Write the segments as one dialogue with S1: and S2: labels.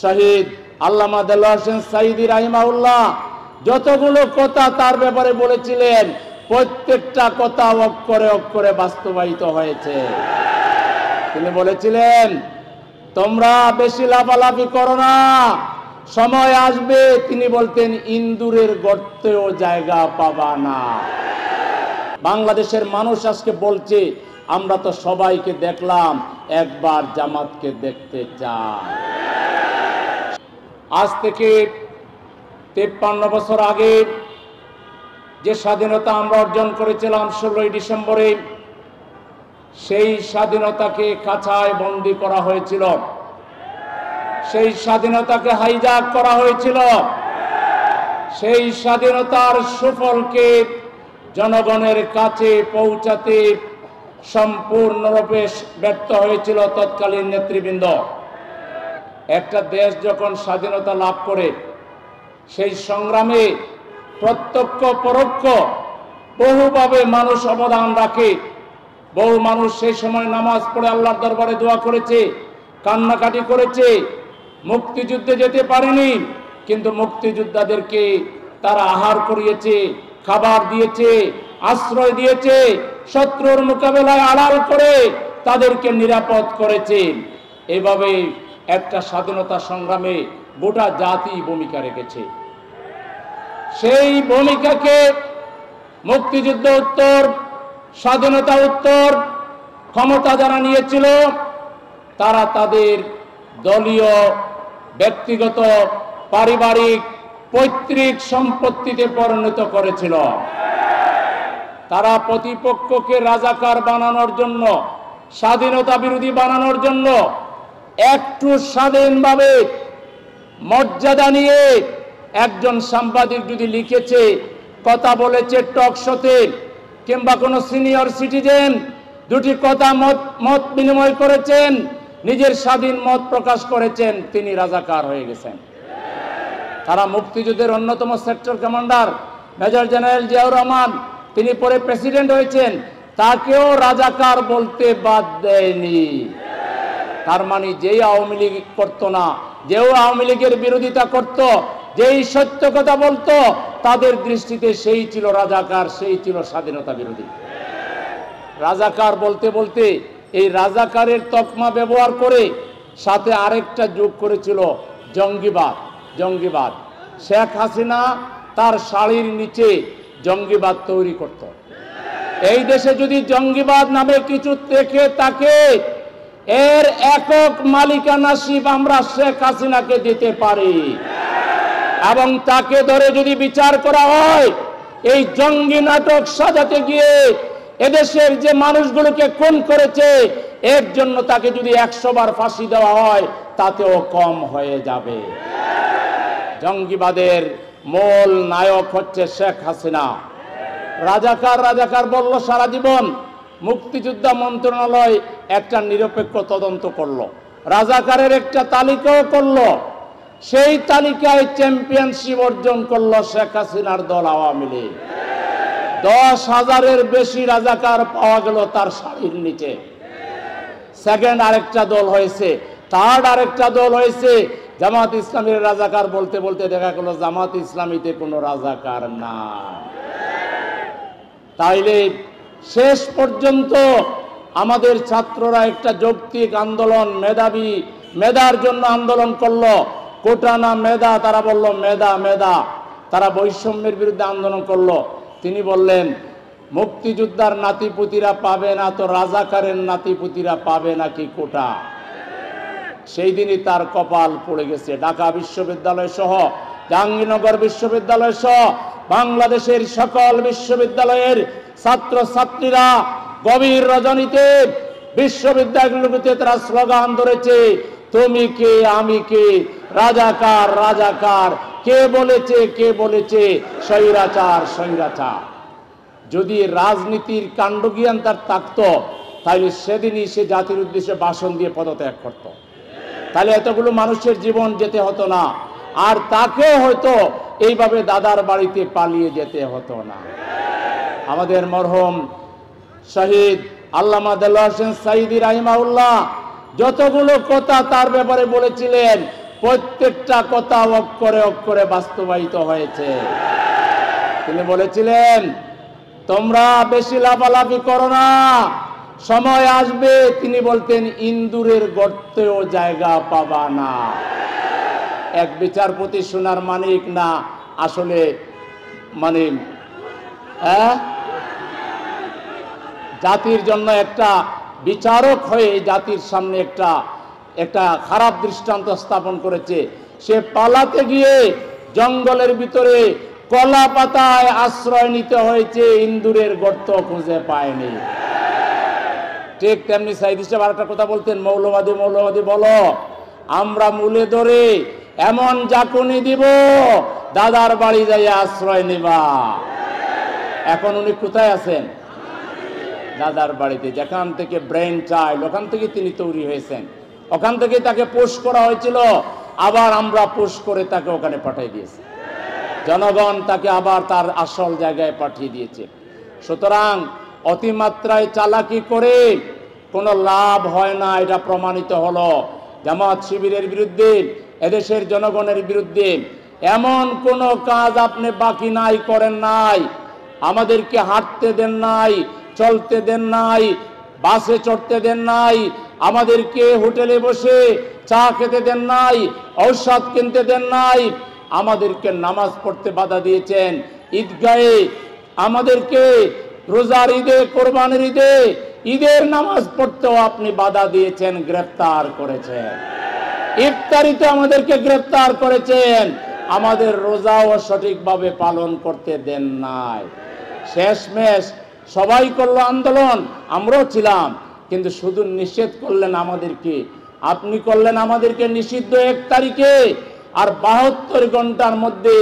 S1: শহীদ আল্লামা দেলোয়ার হোসেন সাঈদী রাহিমাহুল্লাহ যতগুলো কথা তার ব্যাপারে বলেছিলেন, প্রত্যেকটা কথা অক্ষরে অক্ষরে বাস্তবায়িত হয়েছে। তিনি বলেছিলেন, তোমরা বেশি লাফালাফি করো না, সময় আসবে, তিনি বলতেন, ইন্দুরের গর্তেও জায়গা পাবা না। বাংলাদেশের মানুষ আজকে বলছে, আমরা তো সবাইকে দেখলাম, একবার জামাতকে দেখতে চাই। আজ থেকে 53 বছর আগে যে স্বাধীনতা আমরা অর্জন করেছিলাম 16ই ডিসেম্বরে, সেই স্বাধীনতাকে খাঁচায় বন্দী করা হয়েছিল, সেই স্বাধীনতাকে হাইজ্যাক করা হয়েছিল, সেই স্বাধীনতার সুফলকে জনগণের কাছে পৌঁছাতে সম্পূর্ণরূপে ব্যর্থ হয়েছিল তৎকালীন নেতৃবৃন্দ। একটা দেশ যখন স্বাধীনতা লাভ করে, সেই সংগ্রামে প্রত্যক্ষ পরোক্ষ বহুভাবে মানুষ অবদান রাখে। বহু মানুষ সেই সময় নামাজ পড়ে আল্লাহর দরবারে দোয়া করেছে, কান্নাকাটি করেছে, মুক্তিযুদ্ধে যেতে পারেনি, কিন্তু মুক্তিযোদ্ধাদেরকে তারা আহার করিয়েছে, খাবার দিয়েছে, আশ্রয় দিয়েছে, শত্রুর মোকাবেলায় আড়াল করে তাদেরকে নিরাপদ করেছে। এভাবে একটা স্বাধীনতা সংগ্রামে গোটা জাতি ভূমিকা রেখেছে। সেই ভূমিকাকে মুক্তিযুদ্ধ উত্তর, স্বাধীনতা উত্তর ক্ষমতা যারা নিয়েছিল, তারা তাদের দলীয়, ব্যক্তিগত, পারিবারিক, পৈতৃক সম্পত্তিতে পরিণত করেছিল। তারা প্রতিপক্ষকে রাজাকার বানানোর জন্য, স্বাধীনতা বিরোধী বানানোর জন্য একটু স্বাধীনভাবে মর্যাদা নিয়ে একজন সাংবাদিক যদি লিখেছে, কথা বলেছে টক শোতে, কিংবা কোনো সিনিয়র সিটিজেন দুটি কথা মত বিনিময় করেছেন, নিজের স্বাধীন মত প্রকাশ করেছেন, তিনি রাজাকার হয়ে গেছেন। তারা মুক্তিযুদ্ধের অন্যতম sector commander major general Ziaur Rahman, তিনি পরে প্রেসিডেন্ট হয়েছেন, তাকেও রাজাকার বলতে বাদ দেয়নি। তার মানে যেই আওয়ামী লীগ করতো না, যেও আওয়ামী লীগের বিরোধিতা করত, যেই সত্য কথা বলতো, তাদের দৃষ্টিতে সেই ছিল রাজাকার, সেই ছিল স্বাধীনতা বিরোধী। রাজাকার বলতে বলতে এই রাজাকারের তকমা ব্যবহার করে সাথে আরেকটা যোগ করেছিল জঙ্গিবাদ। জঙ্গিবাদ শেখ হাসিনা তার শাড়ির নিচে জঙ্গিবাদ তৈরি করত। এই দেশে যদি জঙ্গিবাদ নামে কিছু থেকে থাকে, এর একক মালিকানাশিপ আমরা শেখ হাসিনাকে দিতে পারি, এবং তাকে ধরে যদি বিচার করা হয়, এই জঙ্গি নাটক সাজাতে গিয়ে এদেশের যে মানুষগুলোকে খুন করেছে, এর জন্য তাকে যদি 100 বার ফাঁসি দেওয়া হয়, তাতেও কম হয়ে যাবে। জঙ্গিবাদের মূল নায়ক হচ্ছে শেখ হাসিনা। রাজাকার রাজাকার বলল সারা জীবন। মুক্তিযোদ্ধা মন্ত্রণালয় একটা নিরপেক্ষ তদন্ত করলো, রাজাকারের একটা তালিকাও করলো। সেই তালিকায় চ্যাম্পিয়নশিপ অর্জন করলো শেখ হাসিনার দল আওয়ামী লীগ। 10,000-এর বেশি রাজাকার পাওয়া গেল তার শাড়ির নিচে। সেকেন্ড আরেকটা দল হয়েছে, থার্ড আরেকটা দল হয়েছে। জামাত ইসলামের রাজাকার বলতে বলতে দেখা গেল জামাত ইসলামীতে কোনো রাজাকার না। তাইলে শেষ পর্যন্ত আমাদের ছাত্ররা একটা যৌক্তিক আন্দোলন, মেধার জন্য আন্দোলন করলো। কোটা না মেধা, তারা বলল মেধা মেধা। তারা বৈষম্যের বিরুদ্ধে আন্দোলন করলো। তিনি বললেন, মুক্তিযোদ্ধার নাতিপুতিরা পাবে না তো রাজাকারের নাতিপুতিরা পাবে নাকি কোটা? সেই দিনই তার কপাল পড়ে গেছে। ঢাকা বিশ্ববিদ্যালয় সহ, জাহাঙ্গীরনগর বিশ্ববিদ্যালয় সহ বাংলাদেশের সকল বিশ্ববিদ্যালয়ের ছাত্র ছাত্রীরা গভীর রজনীতে বিশ্ববিদ্যালয়গুলোতে তারা স্লোগান ধরেছে, তুমি কে আমি কে, রাজাকার রাজাকার, কে বলেছে কে বলেছে, স্বৈরাচার স্বৈরাচার। যদি রাজনীতির কাণ্ডজ্ঞান তার থাকতো, তাহলে সেদিনই সে জাতির উদ্দেশ্যে ভাষণ দিয়ে পদত্যাগ করত। তাহলে এতগুলো মানুষের জীবন যেতে হতো না, আর তাকে হয়তো এইভাবে দাদার বাড়িতে পালিয়ে যেতে হতো না। আমাদের মরহুম শহীদ আল্লামা দেলোয়ার হোসেন সাঈদী রাহিমাহুল্লাহ যতগুলো কথা তার ব্যাপারে বলেছিলেন, প্রত্যেকটা কথা অক্ষরে অক্ষরে বাস্তবায়িত হয়েছে। তিনি বলেছিলেন, তোমরা বেশি লাফালাফি করো না, সময় আসবে, তিনি বলতেন, ইন্দুরের গর্তেও জায়গা পাবা না। এক বিচারপতি সোনার মানিক না, আসলে মানে জাতির জন্য একটা বিচারক হয়ে জাতির সামনে একটা খারাপ দৃষ্টান্ত স্থাপন করেছে। সে পালাতে গিয়ে জঙ্গলের ভিতরে কলা পাতায় আশ্রয় নিতে হয়েছে, ইন্দুরের গর্ত খুঁজে পায়নি। ঠিক তেমনি সাইদ সাহেব আরেকটা কথা বলতেন, মৌলবাদী মৌলবাদী বলো, আমরা মূলে ধরে এমন জাকুনি দিব, দাদার বাড়ি যাই আশ্রয় নিবা। এখন উনি কোথায় আছেন? দাদার বাড়িতে, যেখান থেকে ব্রেন চাইল্ড, ওখান থেকে তিনি তৈরি হয়েছেন, ওখান থেকে তাকে পোস্ট করা হয়েছিল, আবার আমরা পোস্ট করে তাকে ওখানে পাঠিয়ে দিয়েছি। জনগণ তাকে আবার তার আসল জায়গায় পাঠিয়ে দিয়েছে। সুতরাং অতিমাত্রায় চালাকি করে কোনো লাভ হয় না, এটা প্রমাণিত হলো। জামাত শিবিরের বিরুদ্ধে, এদেশের জনগণের বিরুদ্ধে এমন কোনো কাজ আপনি বাকি নাই, করেন নাই। আমাদেরকে হাঁটতে দেন নাই, চলতে দেন নাই, বাসে চড়তে দেন নাই, আমাদেরকে হোটেলে বসে চা খেতে দেন নাই, ঔষধ কিনতে দেন নাই, আমাদেরকে নামাজ পড়তে বাধা দিয়েছেন। ঈদগাহে আমাদেরকে রোজার ঈদে, কোরবানির ঈদে, ঈদের নামাজ পড়তেও আপনি বাধা দিয়েছেন, গ্রেফতার করেছেন। ইফতারিতে আমাদেরকে গ্রেফতার করেছেন, আমাদের রোজাও সঠিকভাবে পালন করতে দেন নাই। শেষমেশ সবাই করলো আন্দোলন, আমরাও ছিলাম, কিন্তু শুধু নিষেধ করলেন আমাদেরকে। আপনি করলেন আমাদেরকে নিষিদ্ধ 1 তারিখে, আর 72 ঘন্টার মধ্যে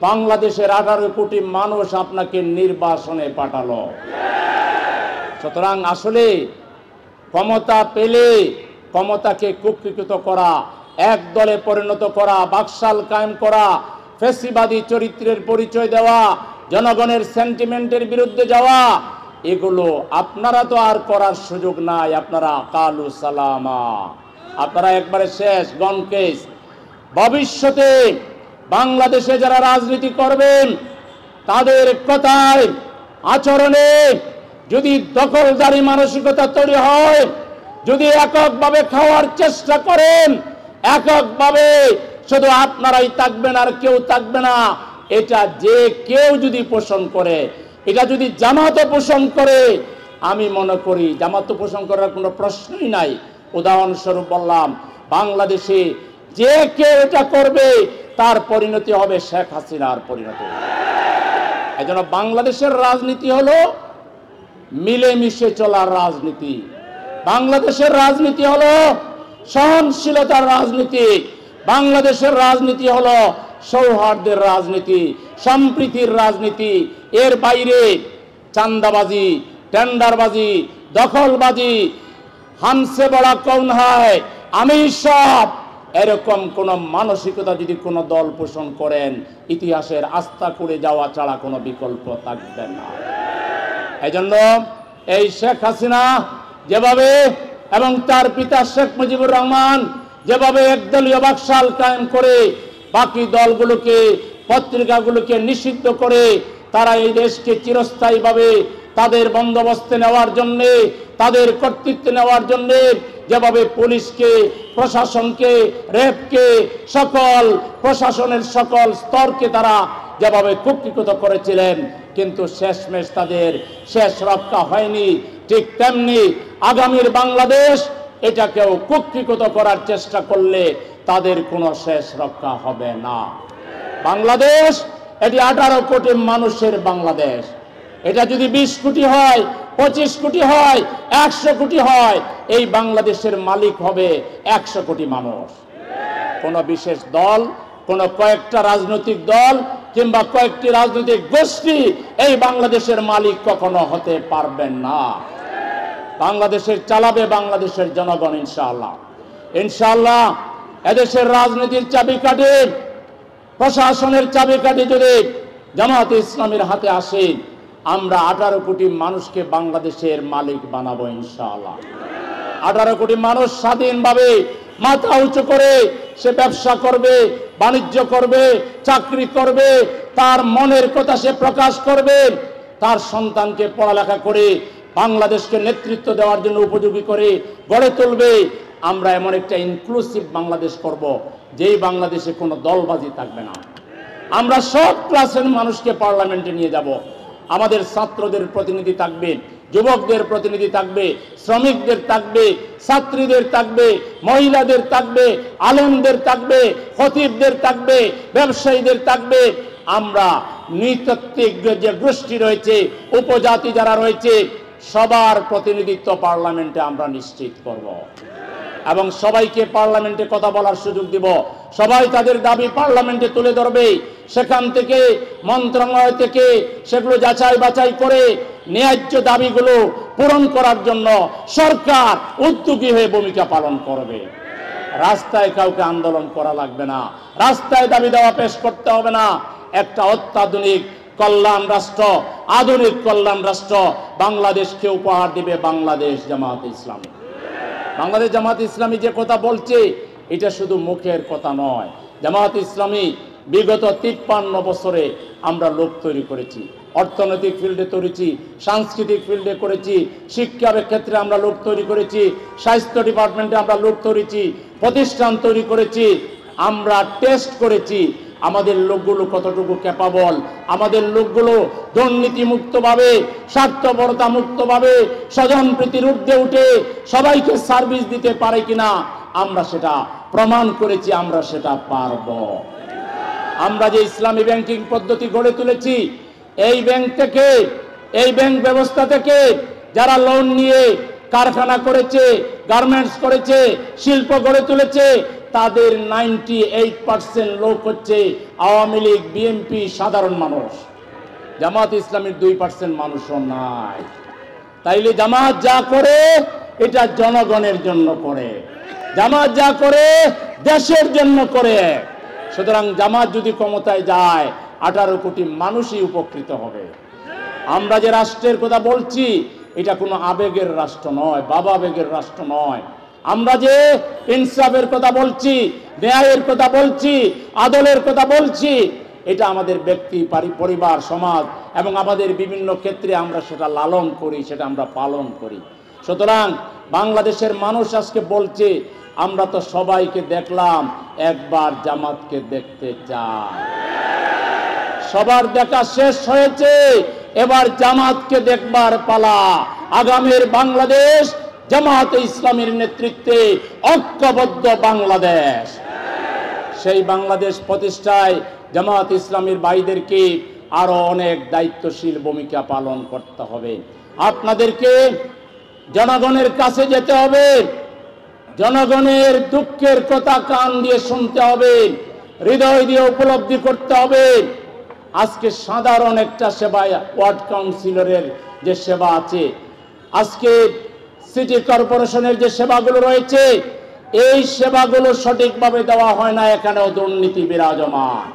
S1: বাংলাদেশের 18 কোটি মানুষ আপনাকে নির্বাসনে পাঠালো। সুতরাং আসলে ক্ষমতা পেলে ক্ষমতাকে কুক্ষিগত করা, এক দলে পরিণত করা, বাকশাল কায়েম করা, ফ্যাসিবাদী চরিত্রের পরিচয় দেওয়া, জনগণের সেন্টিমেন্টের বিরুদ্ধে যাওয়া, এগুলো আপনারা তো আর করার সুযোগ নাই। আপনারা কালু সালামা, আপনারা একবারে শেষ, গনকেস। ভবিষ্যতে বাংলাদেশে যারা রাজনীতি করবেন, তাদের কথায়, আচরণে যদি দখলদারি মানসিকতা তৈরি হয়, যদি এককভাবে খাওয়ার চেষ্টা করেন, এককভাবে শুধু আপনারাই থাকবেন আর কেউ থাকবে না, এটা যে কেউ যদি পোষণ করে, এটা যদি জামাতও পোষণ করে, আমি মনে করি জামাত পোষণ করার কোনো প্রশ্নই নাই। উদাহরণস্বরূপ বললাম, বাংলাদেশে যে কেউ এটা করবে, তার পরিণতি হবে শেখ হাসিনার পরিণতি। এজন্য বাংলাদেশের রাজনীতি হলো মিলেমিশে চলার রাজনীতি। বাংলাদেশের রাজনীতি হলো সহনশীলতার রাজনীতি। বাংলাদেশের রাজনীতি হলো সৌহার্দ্যের রাজনীতি, সম্প্রীতির রাজনীতি। এর বাইরে চাঁদাবাজি, টেন্ডারবাজি, দখলবাজি, হামসে বড়া কৌন হয়, আমি সব, এরকম কোন মানসিকতা যদি কোনো দল পোষণ করেন, ইতিহাসের আস্থা করে যাওয়া ছাড়া কোনো বিকল্প থাকবে না। এজন্য এই শেখ হাসিনা যেভাবে এবং তার পিতা শেখ মুজিবুর রহমান যেভাবে একদলীয় বাকশাল কায়েম করে বাকি দলগুলোকে, পত্রিকাগুলোকে নিষিদ্ধ করে তারা এই দেশকে চিরস্থায়ীভাবে তাদের বন্দোবস্তে নেওয়ার জন্য, তাদের কর্তৃত্বে নেওয়ার জন্য যেভাবে পুলিশকে, প্রশাসনকে, র্যাবকে, সকল প্রশাসনের সকল স্তরকে তারা যেভাবে কুক্ষিগত করেছিলেন, কিন্তু শেষমেশ তাদের শেষ রক্ষা হয়নি। ঠিক তেমনি আগামীর বাংলাদেশ এটাকেও কুক্ষিগত করার চেষ্টা করলে তাদের কোনো শেষ রক্ষা হবে না। বাংলাদেশ এটি 18 কোটি মানুষের বাংলাদেশ। এটা যদি 20 কোটি হয়, 25 কোটি হয়, 100 কোটি হয়, এই বাংলাদেশের মালিক হবে 100 কোটি মানুষ। কোনো বিশেষ দল, কোনো কয়েকটা রাজনৈতিক দল কিংবা কয়েকটি রাজনৈতিক গোষ্ঠী এই বাংলাদেশের মালিক কখনো হতে পারবেন না। বাংলাদেশের চালাবে বাংলাদেশের জনগণ ইনশাআল্লাহ। ইনশাআল্লাহ এদেশের রাজনীতির চাবিকাঠি, প্রশাসনের চাবিকাঠি যদি জামাত ইসলামীর হাতে আসে, আমরা 18 কোটি মানুষকে বাংলাদেশের মালিক বানাবো ইনশাআল্লাহ। 18 কোটি মানুষ স্বাধীনভাবে মাথা উঁচু করে সে ব্যবসা করবে, বাণিজ্য করবে, চাকরি করবে, তার মনের কথা সে প্রকাশ করবে, তার সন্তানকে পড়ালেখা করে বাংলাদেশকে নেতৃত্ব দেওয়ার জন্য উপযোগী করে গড়ে তুলবে। আমরা এমন একটা ইনক্লুসিভ বাংলাদেশ করব, যেই বাংলাদেশে কোনো দলবাজি থাকবে না। আমরা সব ক্লাসের মানুষকে পার্লামেন্টে নিয়ে যাব। আমাদের ছাত্রদের প্রতিনিধি থাকবে, যুবকদের প্রতিনিধি থাকবে, শ্রমিকদের থাকবে, ছাত্রীদের থাকবে, মহিলাদের থাকবে, আলেমদের থাকবে, খতিবদের থাকবে, ব্যবসায়ীদের থাকবে। আমরা নৃতাত্ত্বিক যে গোষ্ঠী রয়েছে, উপজাতি যারা রয়েছে, সবার প্রতিনিধিত্ব পার্লামেন্টে আমরা নিশ্চিত করব এবং সবাইকে পার্লামেন্টে কথা বলার সুযোগ দিব। সবাই তাদের দাবি পার্লামেন্টে তুলে ধরবে। সেখান থেকে মন্ত্রণালয় থেকে সেগুলো যাচাই বাছাই করে ন্যায্য দাবিগুলো পূরণ করার জন্য সরকার উদ্যোগী হয়ে ভূমিকা পালন করবে। রাস্তায় কাউকে আন্দোলন করা লাগবে না, রাস্তায় দাবি দেওয়া পেশ করতে হবে না। একটা অত্যাধুনিক কল্যাণ রাষ্ট্র, আধুনিক কল্যাণ রাষ্ট্র বাংলাদেশকে উপহার দিবে বাংলাদেশ জামাত ইসলামী। বাংলাদেশ জামাত ইসলামী যে কথা বলছে, এটা শুধু মুখের কথা নয়। জামাত ইসলামী বিগত 53 বছরে আমরা লোক তৈরি করেছি, অর্থনৈতিক ফিল্ডে করেছি, সাংস্কৃতিক ফিল্ডে করেছি, শিক্ষার ক্ষেত্রে আমরা লোক তৈরি করেছি, স্বাস্থ্য ডিপার্টমেন্টে আমরা লোক করেছি, প্রতিষ্ঠান তৈরি করেছি। আমরা টেস্ট করেছি আমাদের লোকগুলো কতটুকু ক্যাপাবল, আমাদের লোকগুলো দুর্নীতি মুক্তভাবে, স্বার্থপরতা মুক্তভাবে, স্বজনপ্রীতির ঊর্ধ্বে উঠে সবাইকে সার্ভিস দিতে পারে কিনা আমরা সেটা প্রমাণ করেছি। আমরা সেটা পারব। আমরা যে ইসলামী ব্যাংকিং পদ্ধতি গড়ে তুলেছি, এই ব্যাংক থেকে, এই ব্যাংক ব্যবস্থা থেকে যারা লোন নিয়ে কারখানা করেছে, গার্মেন্টস করেছে, শিল্প গড়ে তুলেছে, তাদের 98% লোক হচ্ছে আওয়ামী লীগ, বিএনপি, সাধারণ মানুষ। জামাত ইসলামের 2% মানুষও নাই। তাইলে জামাত যা করে এটা জনগণের জন্য করে, জামাত যা করে দেশের জন্য করে। সুতরাং জামাত যদি ক্ষমতায় যায় 18 কোটি মানুষই উপকৃত হবে। আমরা যে রাষ্ট্রের কথা বলছি, এটা কোনো আবেগের রাষ্ট্র নয়, বাবা আবেগের রাষ্ট্র নয়। আমরা যে ইনসাফের কথা বলছি, ন্যায়ের কথা বলছি, আদলের কথা বলছি, এটা আমাদের ব্যক্তি, পরিবার, সমাজ এবং আমাদের বিভিন্ন ক্ষেত্রে আমরা সেটা লালন করি, সেটা আমরা পালন করি। সুতরাং বাংলাদেশের মানুষ আজকে বলছে, আমরা তো সবাইকে দেখলাম, একবার জামাতকে দেখতে চাই। সবার দেখা শেষ হয়েছে, এবার জামাতকে দেখবার পালা। আগামীর বাংলাদেশ জামাতে ইসলামের নেতৃত্বে ঐক্যবদ্ধ বাংলাদেশ। সেই বাংলাদেশ প্রতিষ্ঠায় জামাত ইসলামের ভাইদেরকে আরো অনেক দায়িত্বশীল ভূমিকা পালন করতে হবে। আপনাদেরকে জনগণের কাছে যেতে হবে, জনগণের দুঃখের কথা কান দিয়ে শুনতে হবে, হৃদয় দিয়ে উপলব্ধি করতে হবে। আজকে সাধারণ একটা সেবা, ওয়ার্ড কাউন্সিলরের যে সেবা আছে, আজকে সিটি কর্পোরেশনের যে সেবাগুলো রয়েছে, এই সেবাগুলো সঠিকভাবে দেওয়া হয় না, এখানেও দুর্নীতি বিরাজমান।